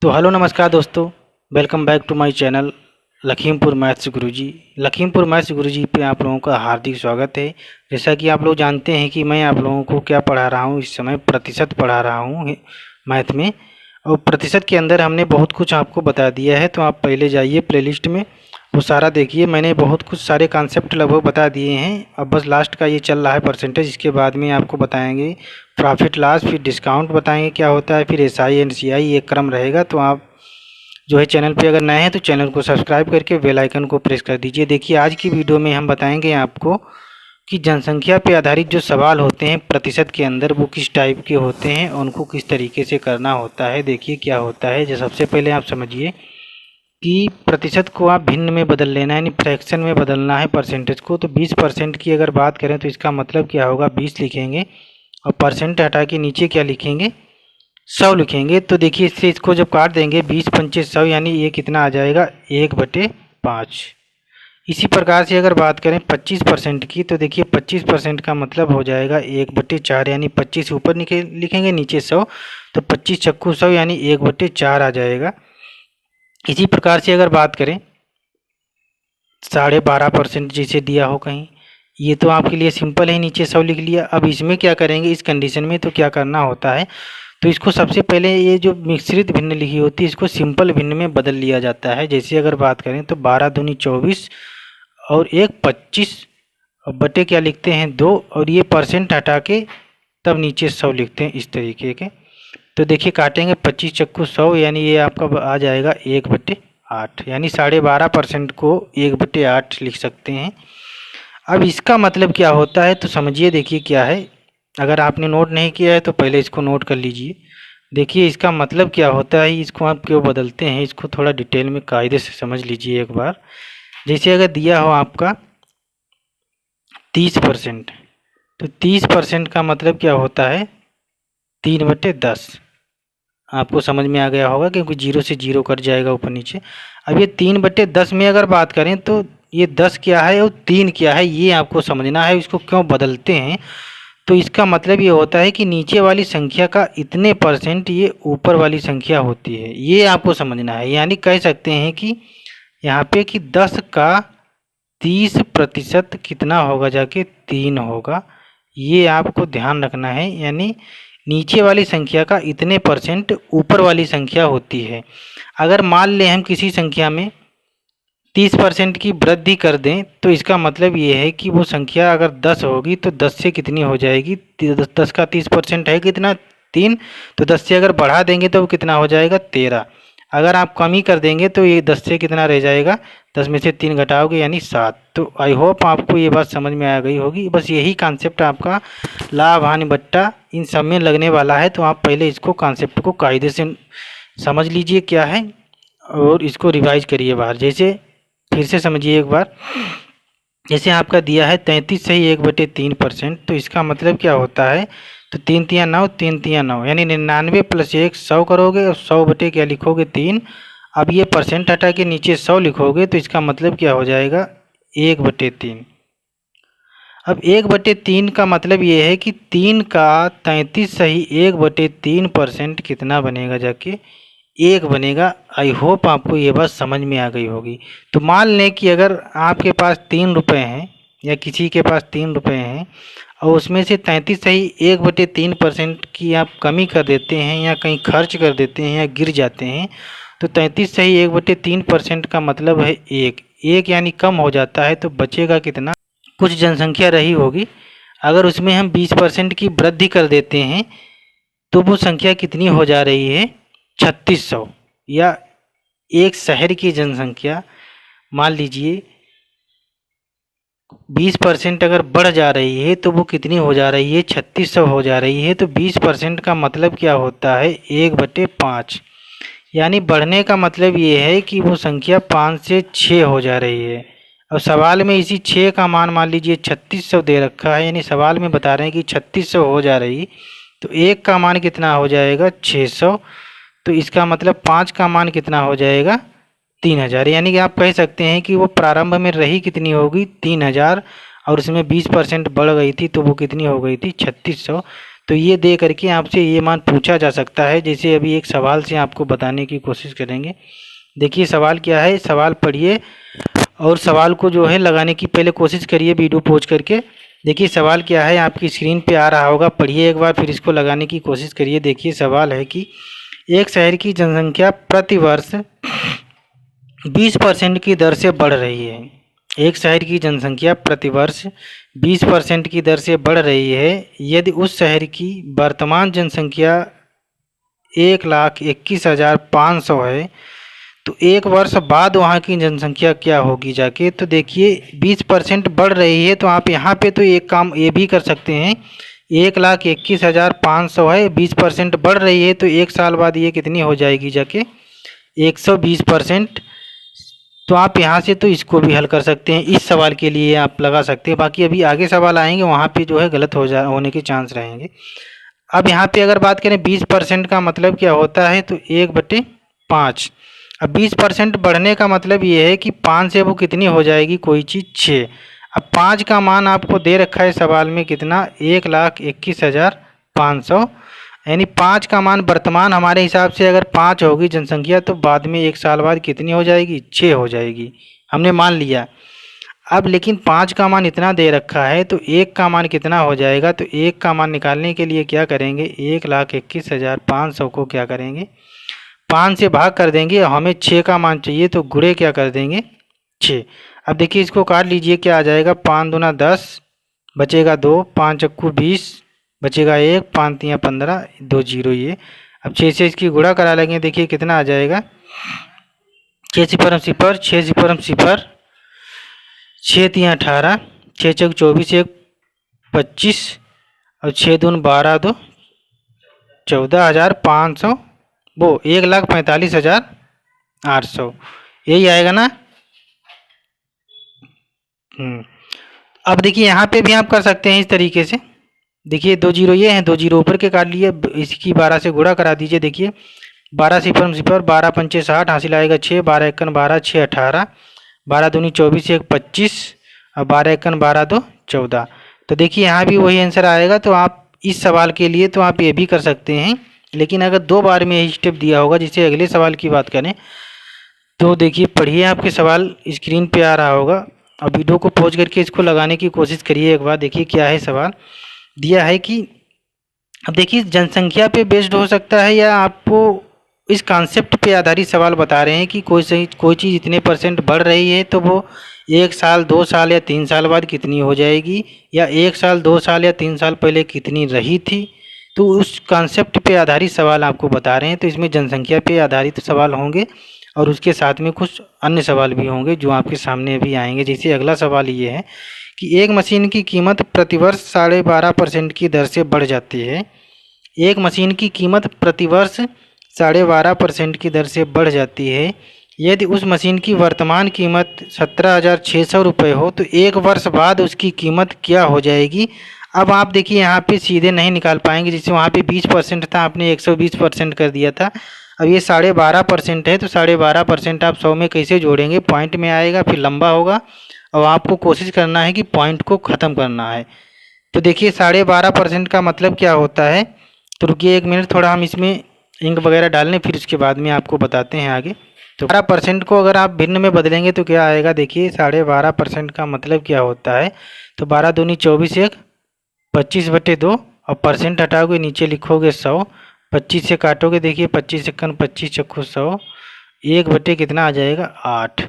तो हेलो नमस्कार दोस्तों, welcome back to my channel Lakhimpur maths Guruji. Lakhimpur maths Guruji पे आप लोगों का हार्दिक स्वागत है। जैसा कि आप लोग जानते हैं कि मैं आप लोगों को क्या पढ़ा रहा हूँ, इस समय प्रतिशत पढ़ा रहा हूँ मैथ में। और प्रतिशत के अंदर हमने बहुत कुछ आपको बता दिया है, तो आप पहले जाइए प्लेलिस्ट में, वो सारा देखिए। मैंने बहुत कुछ सारे कॉन्सेप्ट लगभग बता दिए हैं। अब बस लास्ट का ये चल रहा है परसेंटेज। इसके बाद में आपको बताएंगे प्रॉफिट लॉस, फिर डिस्काउंट बताएंगे क्या होता है, फिर एसआई एंड सीआई, ये क्रम रहेगा। तो आप जो है चैनल पे अगर नए हैं तो चैनल को सब्सक्राइब करके बेल आइकन को प्रेस कर दीजिए। देखिए आज की वीडियो में हम बताएंगे आपको कि जनसंख्या पे आधारित जो सवाल होते हैं प्रतिशत के अंदर, वो किस टाइप के होते हैं और उनको किस तरीके से करना होता है। देखिए क्या होता है। जो सबसे पहले आप समझिए कि प्रतिशत को आप भिन्न में बदल लेना है, यानी फ्रैक्शन में बदलना है परसेंटेज को। तो 20% की अगर बात करें तो इसका मतलब क्या होगा, 20 लिखेंगे और परसेंट हटा के नीचे क्या लिखेंगे, 100 लिखेंगे। तो देखिए इससे इसको जब काट देंगे 20 पंचे 100, यानी ये कितना आ जाएगा 1/5। इसी प्रकार से अगर बात करें 25% की, तो देखिए 25% का मतलब हो जाएगा 1/4, यानी 25 ऊपर लिखेंगे नीचे 100, तो 25 चक्कू 100 यानी 1/4 आ जाएगा। इसी प्रकार से अगर बात करें 12.5% जैसे दिया हो कहीं, ये तो आपके लिए सिंपल है, नीचे 100 लिख लिया। अब इसमें क्या करेंगे इस कंडीशन में, तो क्या करना होता है, तो इसको सबसे पहले ये जो मिश्रित भिन्न लिखी होती है इसको सिंपल भिन्न में बदल लिया जाता है। जैसे अगर बात करें तो 12 दूनी 24 और 1 25 और बटे क्या लिखते हैं 2, और ये परसेंट हटा के तब नीचे 100 लिखते हैं इस तरीके के। तो देखिए काटेंगे 25 चक्कू 100, यानी ये आपका आ जाएगा 1/8, यानी 12.5% को 1/8 लिख सकते हैं। अब इसका मतलब क्या होता है तो समझिए, देखिए क्या है। अगर आपने नोट नहीं किया है तो पहले इसको नोट कर लीजिए। देखिए इसका मतलब क्या होता है, इसको आप क्यों बदलते हैं, इसको थोड़ा डिटेल में कायदे से समझ लीजिए एक बार। जैसे अगर दिया हो आपका 30%, तो 30% का मतलब क्या होता है 3/10। आपको समझ में आ गया होगा क्योंकि 0 से 0 कट जाएगा ऊपर नीचे। अब ये 3/10 में अगर बात करें तो ये 10 क्या है और 3 क्या है, ये आपको समझना है। इसको क्यों बदलते हैं, तो इसका मतलब ये होता है कि नीचे वाली संख्या का इतने परसेंट ये ऊपर वाली संख्या होती है, ये आपको समझना है। यानी कह सकते हैं कि यहाँ पे कि 10 का 30% कितना होगा, जाके 3 होगा। ये आपको ध्यान रखना है, यानी नीचे वाली संख्या का इतने परसेंट ऊपर वाली संख्या होती है। अगर मान लें हम किसी संख्या में 30% की वृद्धि कर दें, तो इसका मतलब ये है कि वो संख्या अगर 10 होगी तो 10 से कितनी हो जाएगी, 10 का 30% है कितना 3, तो 10 से अगर बढ़ा देंगे तो वो कितना हो जाएगा 13। अगर आप कम ही कर देंगे तो ये 10 से कितना रह जाएगा, 10 में से 3 घटाओगे यानी 7। तो आई होप आपको ये बात समझ में आ गई होगी। बस यही कॉन्सेप्ट आपका लाभ हानि बट्टा इन सब में लगने वाला है। तो आप पहले इसको कॉन्सेप्ट को कायदे से समझ लीजिए क्या है, और इसको रिवाइज करिए बाहर। जैसे फिर से समझिए एक बार। जैसे आपका दिया है 33 सही 1/3%, तो इसका मतलब क्या होता है, तो 3 तियाँ 9, 3 तियाँ 9, यानी 99 + 1 100 करोगे और 100 बटे क्या लिखोगे 3। अब ये परसेंट हटा के नीचे 100 लिखोगे, तो इसका मतलब क्या हो जाएगा 1/3। अब 1/3 का मतलब ये है कि 3 का 33 सही 1/3% कितना बनेगा, जाके 1 बनेगा। आई होप आपको ये बात समझ में आ गई होगी। तो मान लें कि अगर आपके पास 3 रुपये हैं या किसी के पास 3 रुपये हैं और उसमें से 33 सही 1/3% की आप कमी कर देते हैं या कहीं खर्च कर देते हैं या गिर जाते हैं, तो 33 सही 1/3% का मतलब है 1 यानी कम हो जाता है। तो बचेगा कितना, कुछ जनसंख्या रही होगी। अगर उसमें हम 20% की वृद्धि कर देते हैं तो वो संख्या कितनी हो जा रही है 3600। या एक शहर की जनसंख्या मान लीजिए 20% अगर बढ़ जा रही है तो वो कितनी हो जा रही है 3600 हो जा रही है। तो 20% का मतलब क्या होता है 1/5, यानी बढ़ने का मतलब ये है कि वो संख्या 5 से 6 हो जा रही है। अब सवाल में इसी 6 का मान लीजिए 3600 दे रखा है, यानी सवाल में बता रहे हैं कि 3600 हो जा रही, तो 1 का मान कितना हो जाएगा 600। तो इसका मतलब 5 का मान कितना हो जाएगा 3000, यानी कि आप कह सकते हैं कि वो प्रारंभ में रही कितनी होगी 3000 और उसमें 20% बढ़ गई थी तो वो कितनी हो गई थी 3600। तो ये दे करके आपसे ये मान पूछा जा सकता है। जैसे अभी एक सवाल से आपको बताने की कोशिश करेंगे। देखिए सवाल क्या है, सवाल पढ़िए और सवाल को जो है लगाने की पहले कोशिश करिए वीडियो पॉज करके। देखिए सवाल क्या है, आपकी स्क्रीन पे आ रहा होगा, पढ़िए एक बार फिर इसको लगाने की कोशिश करिए। देखिए सवाल है कि एक शहर की जनसंख्या प्रतिवर्ष 20% की दर से बढ़ रही है। एक शहर की जनसंख्या प्रतिवर्ष 20% की दर से बढ़ रही है। यदि उस शहर की वर्तमान जनसंख्या 1,21,500 है तो एक वर्ष बाद वहाँ की जनसंख्या क्या होगी जाके। तो देखिए 20% बढ़ रही है, तो आप यहाँ पे तो एक काम ये भी कर सकते हैं, 1,21,500 है, 20% बढ़ रही है तो एक साल बाद ये कितनी हो जाएगी जाके 120%। तो आप यहाँ से तो इसको भी हल कर सकते हैं, इस सवाल के लिए आप लगा सकते हैं। बाकी अभी आगे सवाल आएंगे वहाँ पे जो है गलत होने के चांस रहेंगे। अब यहाँ पे अगर बात करें 20% का मतलब क्या होता है, तो 1/5। अब 20% बढ़ने का मतलब ये है कि 5 से वो कितनी हो जाएगी कोई चीज़ 6। अब 5 का मान आपको दे रखा है सवाल में कितना, 1,21,500, यानी 5 का मान वर्तमान हमारे हिसाब से अगर 5 होगी जनसंख्या तो बाद में एक साल बाद कितनी हो जाएगी, 6 हो जाएगी, हमने मान लिया। अब लेकिन 5 का मान इतना दे रखा है तो 1 का मान कितना हो जाएगा, तो 1 का मान निकालने के लिए क्या करेंगे, 1,21,500 को क्या करेंगे 5 से भाग कर देंगे। हमें 6 का मान चाहिए तो गुणे क्या कर देंगे 6। अब देखिए इसको काट लीजिए, क्या आ जाएगा, 5 दूना 10, बचेगा 2, 5 चक्कू 20, बचेगा 1, 5 तियाँ 15, 2 जीरो ये। अब 6 से इसकी गुणा करा लेंगे, देखिए कितना आ जाएगा, 6 सिफर 0, 6 सिफर 0, 6 तियाँ 18, 6 चौक 24, 1 25 और 6 दून 12, 2 14,500, वो 1,45,800 यही आएगा ना। अब देखिए यहाँ पे भी आप कर सकते हैं इस तरीके से। देखिए 2 जीरो ये हैं, 2 जीरो ऊपर के काट लिए, इसकी 12 से गुणा करा दीजिए। देखिए 12 सिफर 0, 12 पंचे 60, हासिल आएगा 6, 12 एकन 12, 6 18, 12 दूनी 24, 1 25 और 12 एकन 12, 2 14। तो देखिए यहाँ भी वही आंसर आएगा। तो आप इस सवाल के लिए तो आप ये भी कर सकते हैं, लेकिन अगर 2 बार में यही स्टेप दिया होगा, जैसे अगले सवाल की बात करें तो देखिए पढ़िए, आपके सवाल स्क्रीन पे आ रहा होगा। अब वीडियो को पॉज करके इसको लगाने की कोशिश करिए एक बार। देखिए क्या है सवाल दिया है कि, अब देखिए जनसंख्या पे बेस्ड हो सकता है या आपको इस कॉन्सेप्ट पे आधारित सवाल बता रहे हैं कि कोई चीज़ इतने % बढ़ रही है तो वो 1 साल 2 साल या 3 साल बाद कितनी हो जाएगी, या 1 साल 2 साल या 3 साल पहले कितनी रही थी। तो उस कॉन्सेप्ट पे आधारित सवाल आपको बता रहे हैं। तो इसमें जनसंख्या पे आधारित सवाल होंगे और उसके साथ में कुछ अन्य सवाल भी होंगे जो आपके सामने भी आएंगे। जैसे अगला सवाल ये है कि एक मशीन की कीमत प्रतिवर्ष 12.5% की दर से बढ़ जाती है। एक मशीन की कीमत प्रतिवर्ष 12.5% की दर से बढ़ जाती है। यदि उस मशीन की वर्तमान कीमत 17,600 रुपये हो तो एक वर्ष बाद उसकी कीमत क्या हो जाएगी। अब आप देखिए यहाँ पे सीधे नहीं निकाल पाएंगे, जैसे वहाँ पे 20% था, आपने 120% कर दिया था। अब ये 12.5% है तो 12.5% आप 100 में कैसे जोड़ेंगे, पॉइंट में आएगा, फिर लंबा होगा और आपको कोशिश करना है कि पॉइंट को ख़त्म करना है। तो देखिए 12.5% का मतलब क्या होता है, तो रुकिए 1 मिनट, थोड़ा हम इसमें इंक वगैरह डाल लें, फिर उसके बाद में आपको बताते हैं आगे। तो 12% को अगर आप भिन्न में बदलेंगे तो क्या आएगा, देखिए 12.5% का मतलब क्या होता है। तो 12 दूनी 24, 1 25/2 और परसेंट हटाओगे, नीचे लिखोगे 100, 25 से काटोगे, देखिए 25 एकन 25 चक्कू 100, 1 बटे कितना आ जाएगा 8।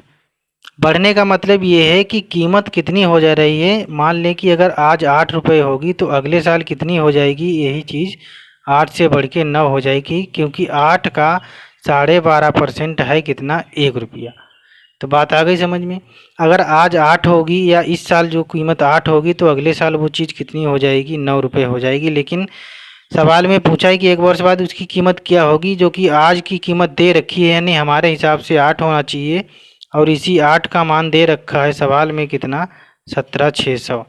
बढ़ने का मतलब ये है कि कीमत कितनी हो जा रही है। मान लें कि अगर आज 8 रुपये होगी तो अगले साल कितनी हो जाएगी, यही चीज़ 8 से बढ़ के 9 हो जाएगी, क्योंकि 8 का 12.5% है कितना, 1 रुपया। तो बात आ गई समझ में। अगर आज 8 होगी या इस साल जो कीमत 8 होगी तो अगले साल वो चीज़ कितनी हो जाएगी, 9 रुपये हो जाएगी। लेकिन सवाल में पूछा है कि एक वर्ष बाद उसकी कीमत क्या होगी, जो कि आज की कीमत दे रखी है, यानी हमारे हिसाब से 8 होना चाहिए और इसी 8 का मान दे रखा है सवाल में कितना, 17,600।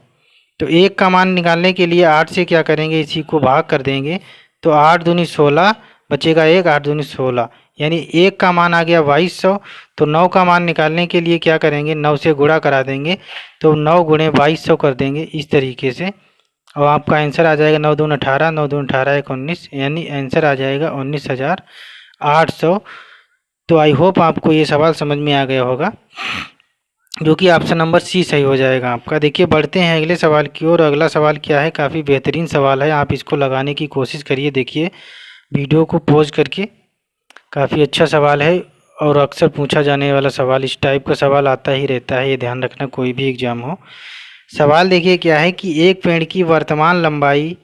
तो 1 का मान निकालने के लिए 8 से क्या करेंगे, इसी को भाग कर देंगे। तो 8 दूनी 16, बचेगा 1, 8 दूनी 16, यानी 1 का मान आ गया 2200। तो 9 का मान निकालने के लिए क्या करेंगे, 9 से गुणा करा देंगे, तो 9 गुणे 2200 कर देंगे इस तरीके से। और आपका आंसर आ जाएगा 9 दून 18, 9 दून 18 1 19, यानी आंसर आ जाएगा 19,800। तो आई होप आपको ये सवाल समझ में आ गया होगा, जो कि ऑप्शन नंबर सी सही हो जाएगा आपका। देखिए बढ़ते हैं अगले सवाल की ओर। अगला सवाल क्या है, काफ़ी बेहतरीन सवाल है, आप इसको लगाने की कोशिश करिए। देखिए वीडियो को पॉज करके, काफ़ी अच्छा सवाल है और अक्सर पूछा जाने वाला सवाल, इस टाइप का सवाल आता ही रहता है, ये ध्यान रखना कोई भी एग्जाम हो। सवाल देखिए क्या है कि एक पेड़ की वर्तमान लंबाई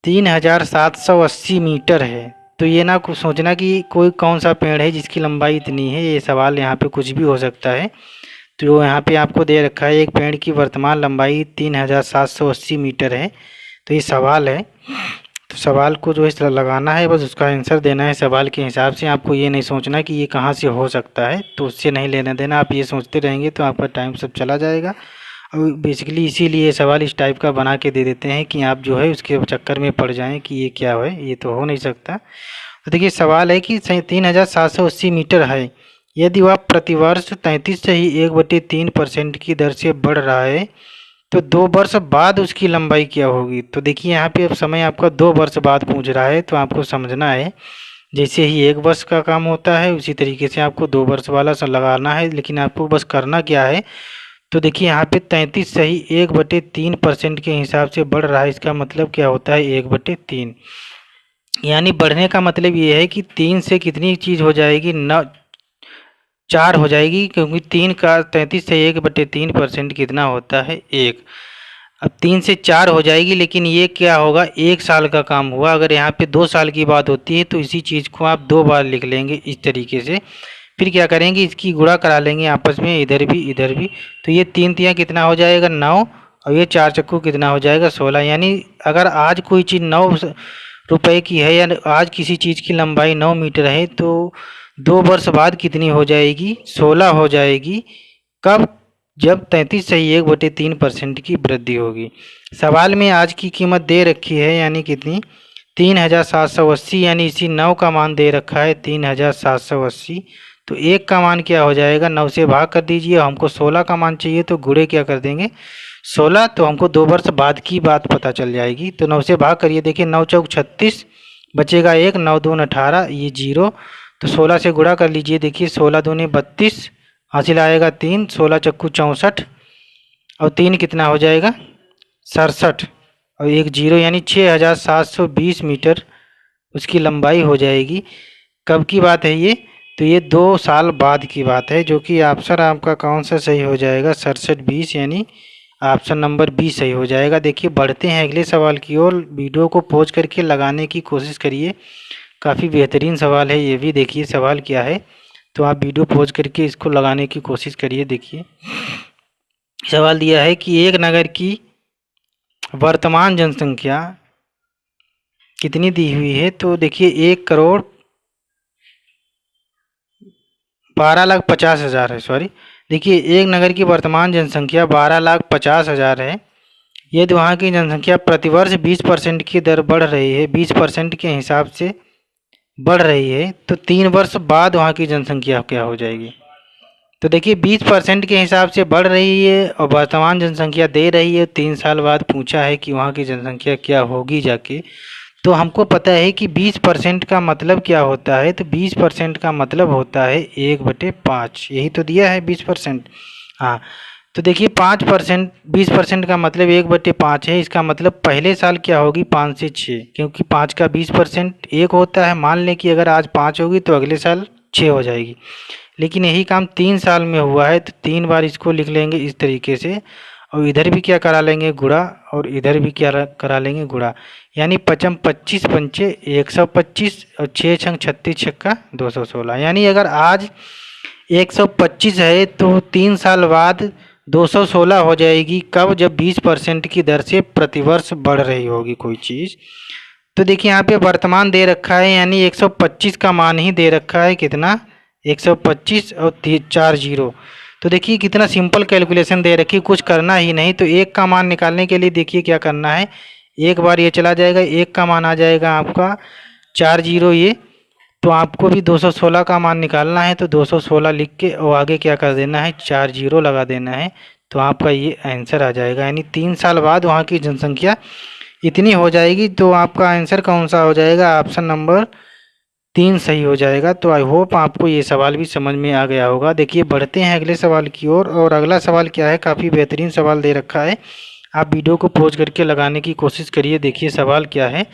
3,780 मीटर है। तो ये ना कुछ सोचना कि कोई कौन सा पेड़ है जिसकी लंबाई इतनी है, ये सवाल यहाँ पे कुछ भी हो सकता है। तो यहाँ पे आपको दे रखा है एक पेड़ की वर्तमान लंबाई 3,780 मीटर है, तो ये सवाल है। तो सवाल को जो है लगाना है, बस उसका आंसर देना है सवाल के हिसाब से। आपको ये नहीं सोचना कि ये कहाँ से हो सकता है, तो उससे नहीं लेना देना। आप ये सोचते रहेंगे तो आपका टाइम सब चला जाएगा। और बेसिकली इसीलिए सवाल इस टाइप का बना के दे देते हैं कि आप जो है उसके चक्कर में पड़ जाएं कि ये क्या है, ये तो हो नहीं सकता। तो देखिए सवाल है कि 3,780 मीटर है, यदि वह प्रतिवर्ष 33 से ही 1/3% की दर से बढ़ रहा है, तो 2 वर्ष बाद उसकी लंबाई क्या होगी। तो देखिए यहाँ पे अब समय आपका 2 वर्ष बाद पूछ रहा है, तो आपको समझना है जैसे ही 1 वर्ष का काम होता है उसी तरीके से आपको 2 वर्ष वाला लगाना है। लेकिन आपको बस करना क्या है, तो देखिए यहाँ पे 33 से ही 1/3% के हिसाब से बढ़ रहा है, इसका मतलब क्या होता है 1/3, यानी बढ़ने का मतलब ये है कि 3 से कितनी चीज़ हो जाएगी, 4 हो जाएगी, क्योंकि 3 का 33 से 1/3% कितना होता है 1। अब 3 से 4 हो जाएगी, लेकिन ये क्या होगा 1 साल का काम हुआ। अगर यहाँ पे 2 साल की बात होती है तो इसी चीज़ को आप 2 बार लिख लेंगे इस तरीके से। फिर क्या करेंगे, इसकी गुणा करा लेंगे आपस में, इधर भी इधर भी। तो ये 3 तियाँ कितना हो जाएगा 9, और ये 4 चक्कू कितना हो जाएगा 16। यानी अगर आज कोई चीज़ 9 रुपए की है या आज किसी चीज़ की लंबाई 9 मीटर है, तो 2 वर्ष बाद कितनी हो जाएगी 16 हो जाएगी। कब, जब 33 से 1/3% की वृद्धि होगी। सवाल में आज की कीमत दे रखी है, यानी कितनी 3,780, यानी इसी 9 का मान दे रखा है 3,780। तो 1 का मान क्या हो जाएगा, 9 से भाग कर दीजिए। हमको 16 का मान चाहिए, तो गुणे क्या कर देंगे 16, तो हमको 2 वर्ष बाद की बात पता चल जाएगी। तो 9 से भाग करिए, देखिए 9 चौक 36, बचेगा 1, 9 दून 18, ये 0। तो 16 से गुणा कर लीजिए, देखिए 16 दूनी 32, हासिल आएगा 3, 16 चक्कू 64, और 3 कितना हो जाएगा 67, और 1 0, यानी 6,720 मीटर उसकी लंबाई हो जाएगी। कब की बात है ये, तो ये 2 साल बाद की बात है, जो कि ऑप्शन आपका कौन सा सही हो जाएगा 67-20, यानी ऑप्शन नंबर बी सही हो जाएगा। देखिए बढ़ते हैं अगले सवाल की ओर। वीडियो को पॉज करके लगाने की कोशिश करिए, काफ़ी बेहतरीन सवाल है ये भी। देखिए सवाल क्या है, तो आप वीडियो पॉज करके इसको लगाने की कोशिश करिए। देखिए सवाल दिया है कि एक नगर की वर्तमान जनसंख्या कितनी दी हुई है। तो देखिए 1,12,50,000 है, सॉरी। देखिए एक नगर की वर्तमान जनसंख्या 12,50,000 है, यदि वहाँ की जनसंख्या प्रतिवर्ष 20% की दर बढ़ रही है, 20% के हिसाब से बढ़ रही है, तो 3 वर्ष बाद वहाँ की जनसंख्या क्या हो जाएगी। तो देखिए 20% के हिसाब से बढ़ रही है और वर्तमान जनसंख्या दे रही है, 3 साल बाद पूछा है कि वहाँ की जनसंख्या क्या होगी जाके। तो हमको पता है कि 20% का मतलब क्या होता है, तो 20% का मतलब होता है 1/5, यही तो दिया है 20%। हाँ, तो देखिए 5%, 20% का मतलब 1/5 है, इसका मतलब पहले साल क्या होगी 5 से 6, क्योंकि 5 का 20% 1 होता है। मान लें कि अगर आज 5 होगी तो अगले साल 6 हो जाएगी, लेकिन यही काम 3 साल में हुआ है, तो 3 बार इसको लिख लेंगे इस तरीके से, और इधर भी क्या करा लेंगे गुणा, और इधर भी क्या करा लेंगे गुणा। यानी 5 25 पंचे 125, और 6 छंग 36 छक्का 216। यानी अगर आज 125 है तो 3 साल बाद 216 हो जाएगी। कब, जब 20% की दर से प्रतिवर्ष बढ़ रही होगी कोई चीज़। तो देखिए यहाँ पे वर्तमान दे रखा है, यानी 125 का मान ही दे रखा है, कितना 125 और 4 0। तो देखिए कितना सिंपल कैलकुलेशन दे रखी, कुछ करना ही नहीं। तो 1 का मान निकालने के लिए देखिए क्या करना है, एक बार ये चला जाएगा, 1 का मान आ जाएगा आपका 4 0 ये। तो आपको भी 216 का मान निकालना है, तो 216 लिख के और आगे क्या कर देना है 4 0 लगा देना है। तो आपका ये आंसर आ जाएगा। यानी 3 साल बाद वहाँ की जनसंख्या इतनी हो जाएगी। तो आपका आंसर कौन सा हो जाएगा? ऑप्शन नंबर 3 सही हो जाएगा। तो आई होप आपको ये सवाल भी समझ में आ गया होगा। देखिए बढ़ते हैं अगले सवाल की ओर। और अगला सवाल क्या है, काफ़ी बेहतरीन सवाल दे रखा है। आप वीडियो को पॉज करके लगाने की कोशिश करिए। देखिए सवाल क्या है,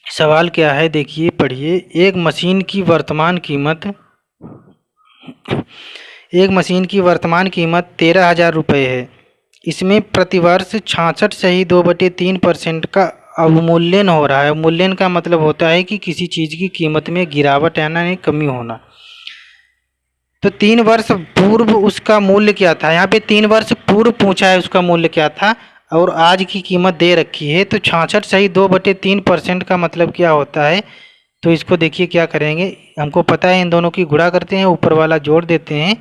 सवाल क्या है देखिए पढ़िए। एक मशीन की वर्तमान कीमत 13,000 रुपये है। इसमें प्रतिवर्ष 66 सही 2/3% का अवमूल्यन हो रहा है। अवमूल्यन का मतलब होता है कि किसी चीज़ की कीमत में गिरावट आना, नहीं कमी होना। तो 3 वर्ष पूर्व उसका मूल्य क्या था? यहाँ पे 3 वर्ष पूर्व पूछा है उसका मूल्य क्या था, और आज की कीमत दे रखी है। तो 66 सही 2/3% का मतलब क्या होता है? तो इसको देखिए क्या करेंगे, हमको पता है इन दोनों की गुणा करते हैं, ऊपर वाला जोड़ देते हैं।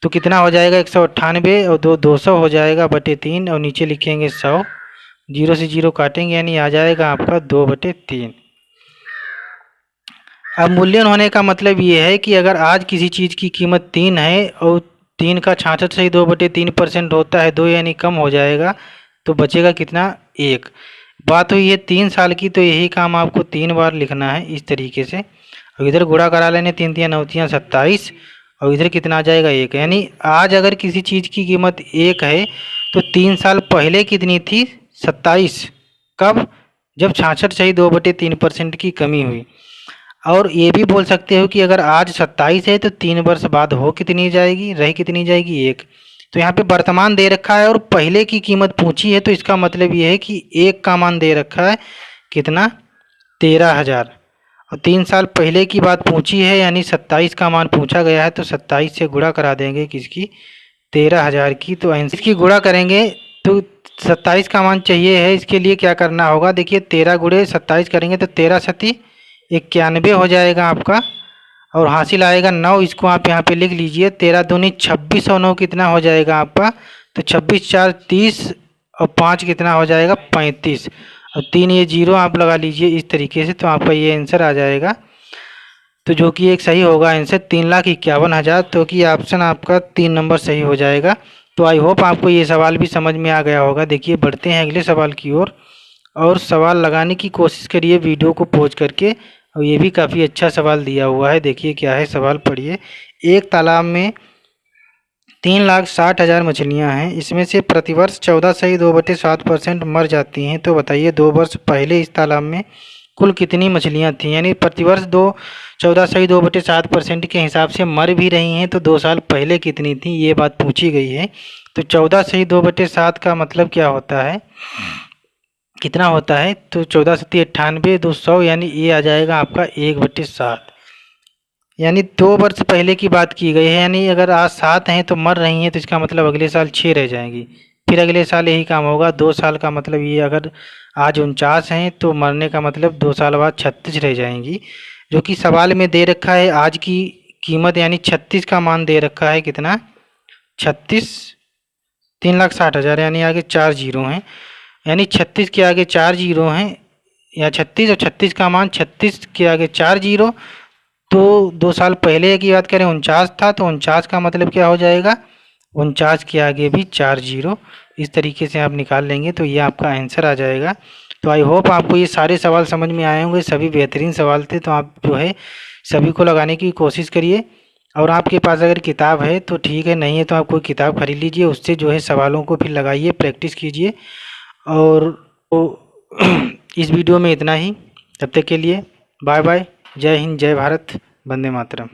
तो कितना हो जाएगा? 198 और 200 हो जाएगा /3, और नीचे लिखेंगे 100, 0 से 0 काटेंगे, यानी आ जाएगा आपका 2/3। अवमूल्यन होने का मतलब ये है कि अगर आज किसी चीज़ की कीमत 3 है और 3 का 66 सही 2/3% होता है 2, यानी कम हो जाएगा। तो बचेगा कितना? 1। बात हुई है 3 साल की, तो यही काम आपको 3 बार लिखना है इस तरीके से। और इधर गुणा करा लेने, 3 3 9 27, और इधर कितना आ जाएगा? 1। यानी आज अगर किसी चीज़ की कीमत 1 है तो 3 साल पहले कितनी थी? 27। कब? जब 66 सही 2/3% की कमी हुई। और ये भी बोल सकते हो कि अगर आज 27 है तो 3 वर्ष बाद हो कितनी जाएगी? रही कितनी जाएगी? 1। तो यहाँ पे वर्तमान दे रखा है और पहले की कीमत पूछी है, तो इसका मतलब ये है कि 1 का मान दे रखा है कितना? 13,000। और 3 साल पहले की बात पूछी है, यानी 27 का मान पूछा गया है। तो 27 से गुणा करा देंगे किसकी? 13,000 की। तो आंसर की गुणा करेंगे तो 27 का मान चाहिए है। इसके लिए क्या करना होगा? देखिए 13 गुणे 27 करेंगे तो 13 सती 91 हो जाएगा आपका, और हासिल आएगा 9। इसको आप यहाँ पे लिख लीजिए। 13 दूनी 26 और 9 कितना हो जाएगा आपका? तो 26 4 30, और 5 कितना हो जाएगा? 35, और 3 ये 0 आप लगा लीजिए इस तरीके से। तो आपका ये आंसर आ जाएगा, तो जो कि एक सही होगा आंसर 3,51,000। तो कि ऑप्शन आपका 3 नंबर सही हो जाएगा। तो आई होप आपको ये सवाल भी समझ में आ गया होगा। देखिए बढ़ते हैं अगले सवाल की ओर। और सवाल लगाने की कोशिश करिए वीडियो को पॉज करके। और ये भी काफ़ी अच्छा सवाल दिया हुआ है। देखिए क्या है सवाल, पढ़िए। एक तालाब में 3,60,000 मछलियाँ हैं। इसमें से प्रतिवर्ष 14 सही 2/7% मर जाती हैं। तो बताइए 2 वर्ष पहले इस तालाब में कुल कितनी मछलियाँ थीं? यानी प्रतिवर्ष 14 सही 2/7% के हिसाब से मर भी रही हैं। तो 2 साल पहले कितनी थी, ये बात पूछी गई है। तो 14 सही 2/7 का मतलब क्या होता है, कितना होता है? तो 14 सती 98, 200, यानी ये आ जाएगा आपका 1/7। यानी 2 वर्ष पहले की बात की गई है। यानी अगर आज 7 हैं तो मर रही हैं, तो इसका मतलब अगले साल 6 रह जाएंगी। फिर अगले साल यही काम होगा। 2 साल का मतलब ये, अगर आज 49 हैं तो मरने का मतलब 2 साल बाद 36 रह जाएंगी। जो कि सवाल में दे रखा है आज की कीमत, यानी 36 का मान दे रखा है। कितना? 36, 3,60,000, यानी आगे 4 जीरो हैं। यानी 36 के आगे 4 जीरो हैं, या 36 और 36 का मान 36 के आगे 4 जीरो। तो 2 साल पहले की बात करें 49 था, तो 49 का मतलब क्या हो जाएगा? 49 के आगे भी 4 जीरो। इस तरीके से आप निकाल लेंगे तो ये आपका आंसर आ जाएगा। तो आई होप आपको ये सारे सवाल समझ में आए होंगे। सभी बेहतरीन सवाल थे। तो आप जो है सभी को लगाने की कोशिश करिए। और आपके पास अगर किताब है तो ठीक है, नहीं है तो आप कोई किताब खरीद लीजिए। उससे जो है सवालों को फिर लगाइए, प्रैक्टिस कीजिए। और इस वीडियो में इतना ही। तब तक के लिए बाय बाय। जय हिंद, जय भारत, वंदे मातरम।